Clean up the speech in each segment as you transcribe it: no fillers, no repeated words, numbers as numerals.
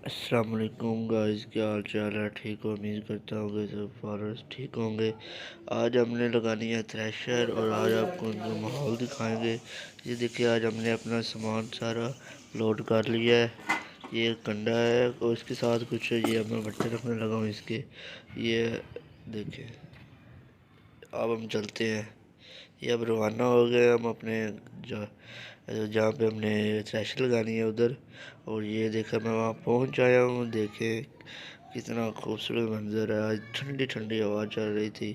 अस्सलाम वालेकुम गाइस, क्या हाल चाल है? ठीक हो? उम्मीद करता हूँ कि सब फॉलोअर्स ठीक होंगे। आज हमने लगानी है थ्रेशर और आज आपको उनका माहौल दिखाएंगे। ये देखिए, आज हमने अपना सामान सारा लोड कर लिया है। ये कंडा है और इसके साथ कुछ ये मैं भट्टे रखने लगा हूँ इसके। ये देखिए, अब हम चलते हैं। ये अब रवाना हो गए हम अपने जहाँ पे हमने थ्रेशर लगानी है उधर। और ये देखा, मैं वहाँ पहुँच आया हूँ। देखें कितना खूबसूरत मंज़र है। आज ठंडी ठंडी हवा चल रही थी।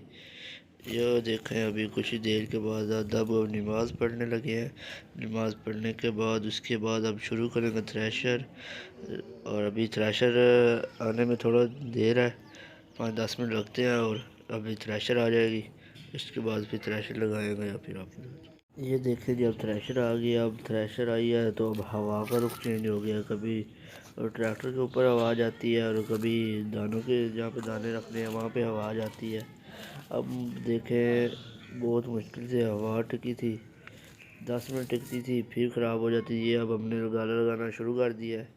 ये देखें, अभी कुछ ही देर के बाद अब नमाज़ पढ़ने लगे हैं। नमाज़ पढ़ने के बाद उसके बाद अब शुरू करेंगे थ्रेशर। और अभी थ्रेशर आने में थोड़ा देर है, 5-10 मिनट लगते हैं और अभी थ्रेशर आ जाएगी। इसके बाद फिर थ्रेशर लगाएंगे या फिर आप ये देखिए जी, अब थ्रेशर आ गया। अब थ्रेशर आई है तो अब हवा का रुख चेंज हो गया। कभी और ट्रैक्टर के ऊपर आवाज़ आती है और कभी दानों के जहाँ पे दाने रखने हैं वहाँ पे आवाज़ आती है। अब देखें, बहुत मुश्किल से हवा टिकी थी, 10 मिनट टिकती थी फिर ख़राब हो जाती है। अब हमने गाला लगाना शुरू कर दिया है।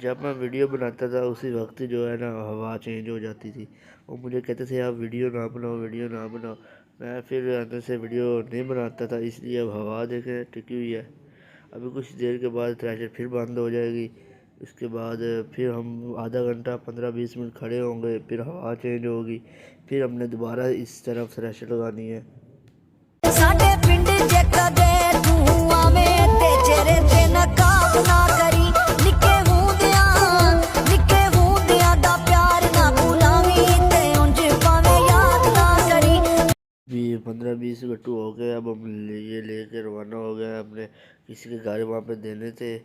जब मैं वीडियो बनाता था उसी वक्त जो है ना हवा चेंज हो जाती थी। वो मुझे कहते थे आप वीडियो ना बनाओ, वीडियो ना बनाओ। मैं फिर अंदर से वीडियो नहीं बनाता था, इसलिए अब हवा देखें टिकी हुई है। अभी कुछ देर के बाद थ्रेशर फिर बंद हो जाएगी। इसके बाद फिर हम आधा घंटा 15-20 मिनट खड़े होंगे, फिर हवा चेंज होगी, फिर हमने दोबारा इस तरफ थ्रेशर लगानी है। साडे पिंड जेका दे तू आवे ते चेहरे ते नकाब ना करी, निके हुंदियां दा प्यार ना भुलावी ते उंज पावे याद ना करी। भी 15-20 गट्टू हो गए। अब हम ये लेके रवाना हो गए। हमने किसी के घर वहाँ पे देने थे,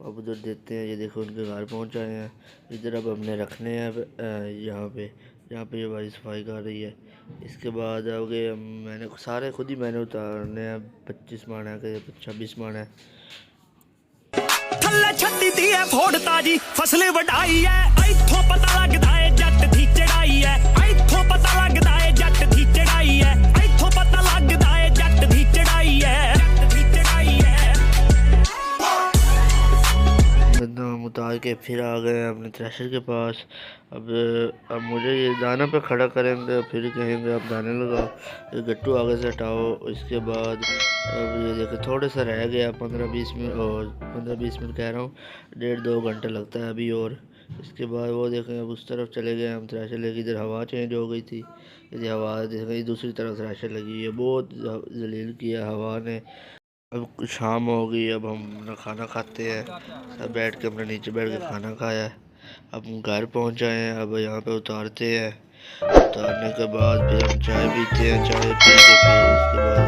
अब उधर देते हैं। ये देखो उनके घर पहुँच आए हैं। इधर अब हमने रखने हैं यहाँ पे, जहाँ पे ये भाई सफाई कर रही है। इसके बाद हो गए मैंने सारे खुद ही मैंने उतारने हैं। 25 माण है कि 26 माण है। थल्ले छड्डी दी है फोड़ ताजी फसल वढाई है, इथों पता लगदा है जट दी चढ़ाई है, इथों पता लगदा है जट दी चढ़ाई है, इथों पता लगदा है जट दी चढ़ाई है, जट दी चढ़ाई है। हम उतार के फिर आ गए अपने थ्रेशर के पास। अब मुझे ये दाना पे खड़ा करेंगे, फिर कहेंगे आप दाने लगाओ, ये गट्टू आगे से हटाओ। इसके बाद अब ये देखो थोड़ा सा रह गया, 15-20 मिनट, और 15-20 मिनट कह रहा हूँ, 1.5-2 घंटे लगता है अभी। और इसके बाद वो देखें, अब उस तरफ चले गए हम थ्रेशर लेके। इधर हवा चेंज हो गई थी, इधर हवा देखें दूसरी तरफ थ्रेशर लगी है। बहुत जलील किया हवा ने। अब शाम हो गई, अब हम अपना खाना खाते हैं। सब बैठ के हमने नीचे बैठ के खाना खाया। अब हम घर पहुंच आए हैं। अब यहाँ पे उतारते हैं। उतारने के बाद फिर हम चाय पीते हैं। चाय पी के फिर उसके बाद